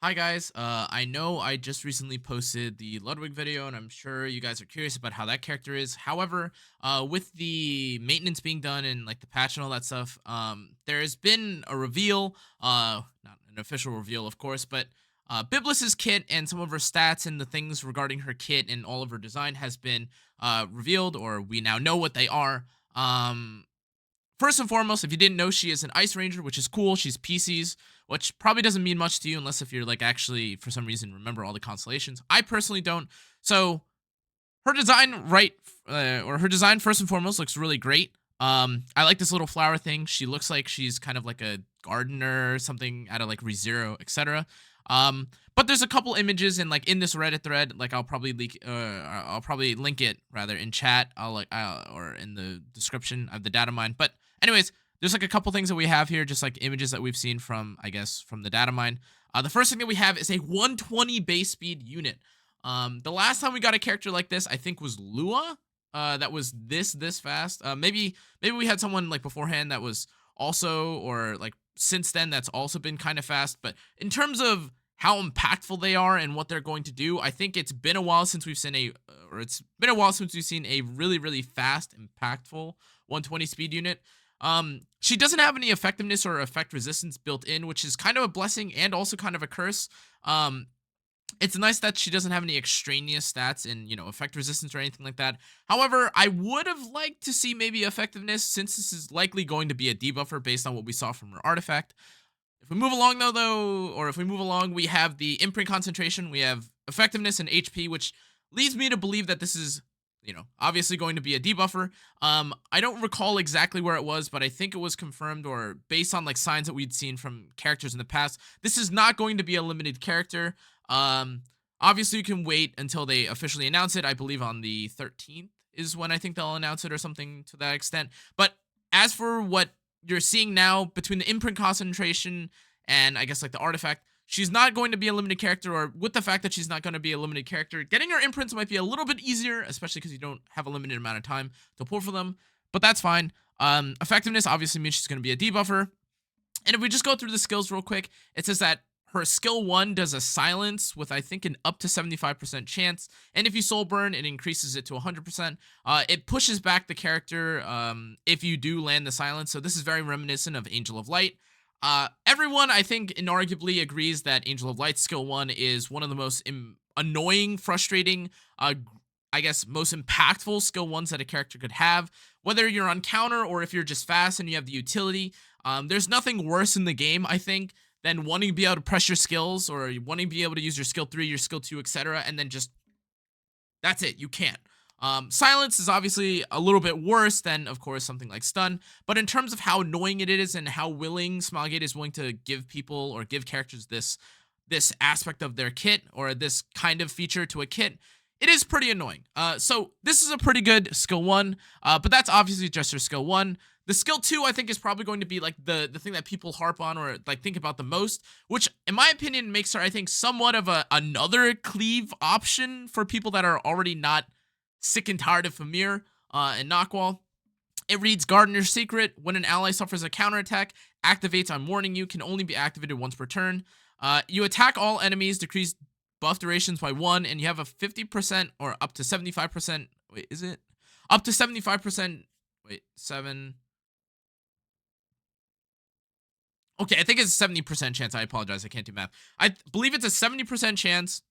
Hi guys, I know I just recently posted the Ludwig video, and I'm sure you guys are curious about how that character is. However, with the maintenance being done and like the patch and all that stuff, there's been a reveal, not an official reveal, of course, but Byblis's kit and some of her stats and the things regarding her kit and all of her design has been revealed, or we now know what they are. First and foremost, if you didn't know, she is an Ice Ranger, which is cool. She's PCs, which probably doesn't mean much to you unless if you're like actually for some reason remember all the constellations. I personally don't. So her design, right, or her design first and foremost looks really great. I like this little flower thing. She looks like she's kind of like a gardener or something out of like ReZero, etc. But there's a couple images in like in this Reddit thread. Like I'll probably link it rather in chat. Or in the description of the data mine. But anyways, there's like a couple things that we have here, just like images that we've seen from I guess from the data mine. The first thing that we have is a 120 base speed unit. The last time we got a character like this, I think, was Lua. That was this fast. Maybe we had someone like beforehand that was also, or like since then, that's also been kind of fast. But in terms of how impactful they are and what they're going to do, I think it's been a while since we've seen or it's been a while since we've seen a really fast, impactful 120 speed unit. She doesn't have any effectiveness or effect resistance built in, which is kind of a blessing and also kind of a curse. It's nice that she doesn't have any extraneous stats and, effect resistance or anything like that. However, I would have liked to see maybe effectiveness, since this is likely going to be a debuffer based on what we saw from her artifact. If we move along or if we move along, we have the imprint concentration, we have effectiveness and HP, which leads me to believe that this is, obviously going to be a debuffer. I don't recall exactly where it was, but I think it was confirmed, or based on like signs that we'd seen from characters in the past. This is not going to be a limited character. Obviously you can wait until they officially announce it. I believe on the 13th is when I think they'll announce it, or something to that extent. But as for what you're seeing now between the imprint concentration and I guess like the artifact, she's not going to be a limited character, or with the fact that she's not going to be a limited character, getting her imprints might be a little bit easier, especially because you don't have a limited amount of time to pull for them, but that's fine. Effectiveness obviously means she's going to be a debuffer. And if we just go through the skills real quick, it says that her skill 1 does a silence with I think an up to 75% chance, and if you soul burn, it increases it to 100%. It pushes back the character if you do land the silence, so this is very reminiscent of Angel of Light. Everyone, I think, inarguably agrees that Angel of Light skill 1 is one of the most annoying, frustrating, I guess most impactful skill 1s that a character could have. Whether you're on counter or if you're just fast and you have the utility, there's nothing worse in the game, I think, than wanting to be able to press your skills, or wanting to be able to use your skill 3, your skill 2, etc., and then just that's it. You can't. Silence is obviously a little bit worse than, of course, something like stun. But in terms of how annoying it is and how willing Smilegate is willing to give people or give characters this aspect of their kit, or this kind of feature to a kit, it is pretty annoying. So this is a pretty good skill 1, but that's obviously just her skill 1. The skill 2, I think, is probably going to be like the thing that people harp on or like think about the most, which in my opinion makes her, I think, somewhat of another cleave option for people that are already not sick and tired of Famir and Knockwall. It reads Gardener's Secret. When an ally suffers a counterattack, activates on warning you, can only be activated once per turn. You attack all enemies, decrease buff durations by 1, and you have a 50% or up to 75%. Wait, is it? Up to 75%. Wait, 7. Okay, I think it's a 70% chance. I apologize. I can't do math. I believe it's a 70% chance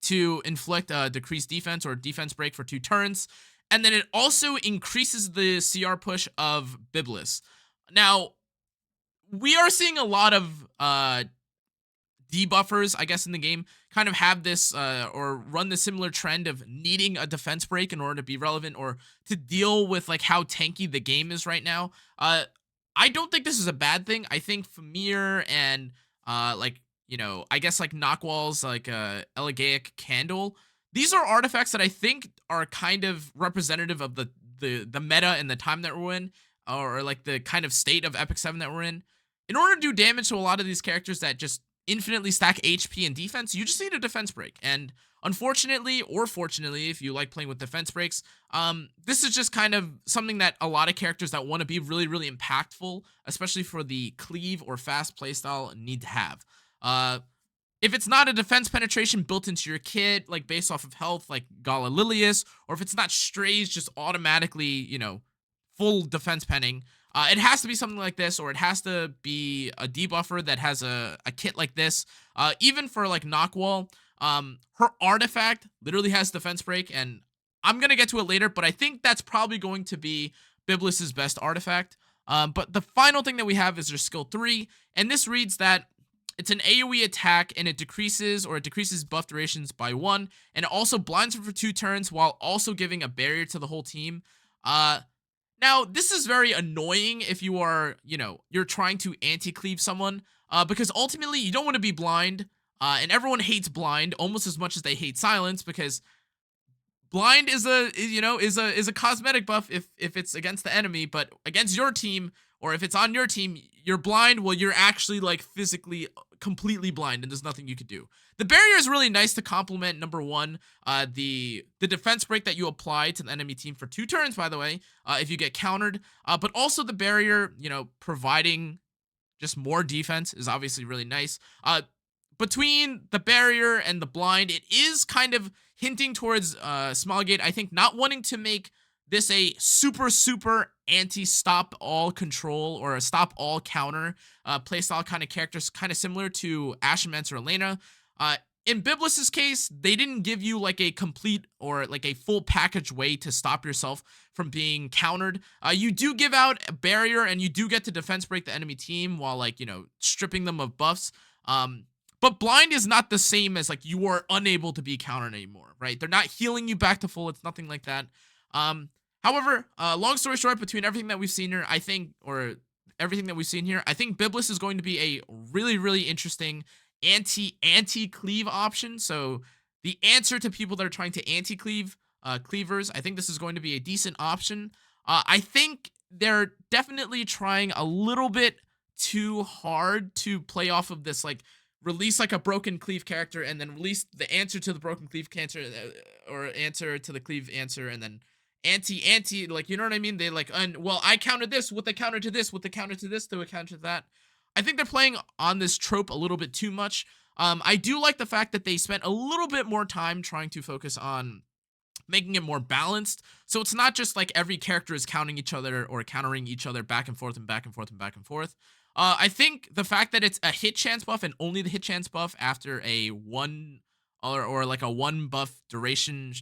to inflict a decreased defense or defense break for 2 turns. And then it also increases the CR push of Byblis. Now, we are seeing a lot of debuffers, I guess, in the game kind of have this or run the similar trend of needing a defense break in order to be relevant, or to deal with like how tanky the game is right now. I don't think this is a bad thing. I think Famir and like, I guess like Knockwall's like Elegaic Candle, these are artifacts that I think are kind of representative of the meta and the time that we're in, or like the kind of state of EpicSeven that we're in. In order to do damage to a lot of these characters that just infinitely stack HP and defense, you just need a defense break. And unfortunately, or fortunately, if you like playing with defense breaks, this is just kind of something that a lot of characters that want to be really impactful, especially for the cleave or fast playstyle, need to have. if it's not a defense penetration built into your kit, like based off of health, like Gala Lilius, or if it's not strays just automatically, full defense penning, it has to be something like this, or it has to be a debuffer that has a kit like this. Even for like Knockwall, her artifact literally has defense break, and I'm gonna get to it later, but I think that's probably going to be Byblis's best artifact. But the final thing that we have is their skill 3, and this reads that it's an AoE attack, and it decreases buff durations by 1, and it also blinds them for 2 turns while also giving a barrier to the whole team. Now this is very annoying if you are, you're trying to anti-cleave someone, because ultimately you don't want to be blind, and everyone hates blind almost as much as they hate silence, because blind is a cosmetic buff if it's against the enemy, but against your team, or if it's on your team, you're blind. Well, you're actually like physically completely blind, and there's nothing you could do. The barrier is really nice to complement number 1, the defense break that you apply to the enemy team for 2 turns, by the way, if you get countered. But also the barrier, providing just more defense is obviously really nice. Between the barrier and the blind, it is kind of hinting towards Smilegate, I think, not wanting to make this a super anti-stop all control or a stop all counter playstyle kind of characters, kind of similar to Ashenmance or Elena. In Byblis's case, they didn't give you like a complete or like a full package way to stop yourself from being countered. You do give out a barrier, and you do get to defense break the enemy team while like, stripping them of buffs. But blind is not the same as like you are unable to be countered anymore, right? They're not healing you back to full. It's nothing like that. However, long story short, between everything that we've seen here, I think Byblis is going to be a really interesting anti-cleave option. So the answer to people that are trying to anti-cleave cleavers, I think this is going to be a decent option. I think they're definitely trying a little bit too hard to play off of this, like release like a broken cleave character and then release the answer to the broken cleave cancer, or answer to the cleave answer, and then anti, like, you know what I mean? They like, well, I countered this with the counter to this, with the counter to this, to a counter to that. I think they're playing on this trope a little bit too much. I do like the fact that they spent a little bit more time trying to focus on making it more balanced. So it's not just like every character is counting each other or countering each other back and forth and back and forth and back and forth. I think the fact that it's a hit chance buff and only the hit chance buff after a 1 or like a 1 buff duration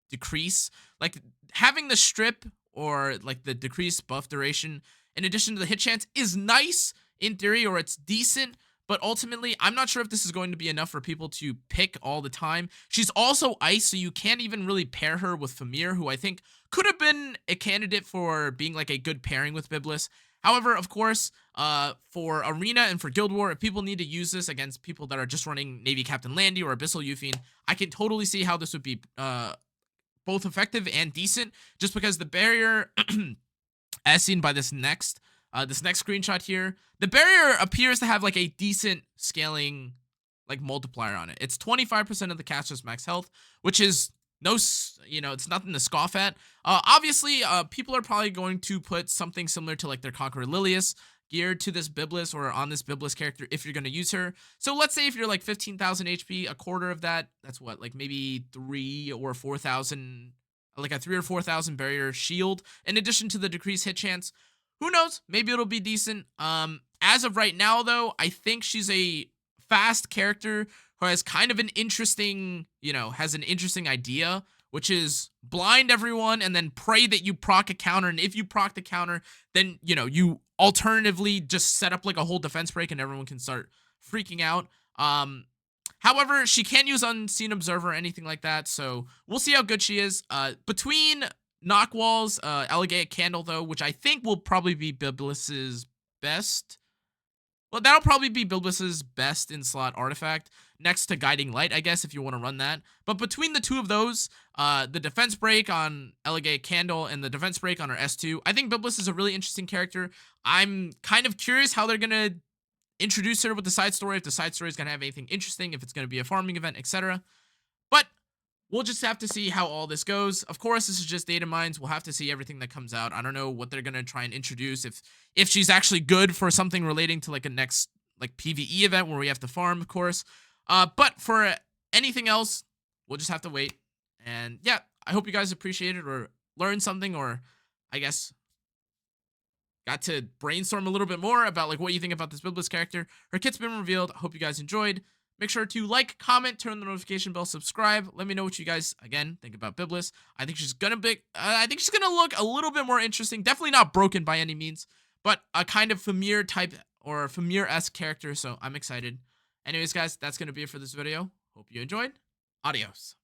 decrease, like having the strip or like the decreased buff duration in addition to the hit chance is nice in theory, or it's decent, but ultimately I'm not sure if this is going to be enough for people to pick all the time. She's also ice, so you can't even really pair her with Famir, who I think could have been a candidate for being like a good pairing with Byblis. However, of course, for Arena and for Guild War, if people need to use this against people that are just running Navy Captain Landy or Abyssal Euphine, I can totally see how this would be both effective and decent, just because the barrier, as seen by this next screenshot here, the barrier appears to have like a decent scaling like multiplier on it. It's 25% of the caster's max health, which is it's nothing to scoff at. Obviously, people are probably going to put something similar to like their Conqueror Lilius geared to this Byblis or on this Byblis character if you're going to use her. So let's say if you're like 15,000 HP, a quarter of that, that's what, like maybe 3 or 4,000, like a 3 or 4,000 barrier shield in addition to the decreased hit chance. Who knows? Maybe it'll be decent. As of right now, though, I think she's a fast character who has kind of an interesting, has an interesting idea, which is blind everyone and then pray that you proc a counter. And if you proc the counter, then, you alternatively just set up like a whole defense break and everyone can start freaking out. However, she can't use Unseen Observer or anything like that, so we'll see how good she is. Between Knockwall's Elegate Candle, though, which I think will probably be Byblis's best. Well, that'll probably be Byblis's best in-slot artifact, next to Guiding Light, I guess, if you want to run that. But between the two of those, the defense break on Elegate Candle and the defense break on her S2, I think Byblis is a really interesting character. I'm kind of curious how they're going to introduce her with the side story, if the side story is going to have anything interesting, if it's going to be a farming event, etc. But we'll just have to see how all this goes. Of course, this is just data mines. We'll have to see everything that comes out. I don't know what they're going to try and introduce, if she's actually good for something relating to like a next like PvE event where we have to farm, of course. But for anything else, we'll just have to wait. And yeah, I hope you guys appreciate it or learned something, or I guess got to brainstorm a little bit more about like what you think about this Byblis character. Her kit's been revealed. I hope you guys enjoyed. Make sure to like, comment, turn on the notification bell, subscribe. Let me know what you guys again think about Byblis. I think she's gonna be. I think she's gonna look a little bit more interesting. Definitely not broken by any means, but a kind of familiar type or familiar-esque character. So I'm excited. Anyways, guys, that's gonna be it for this video. Hope you enjoyed. Adios.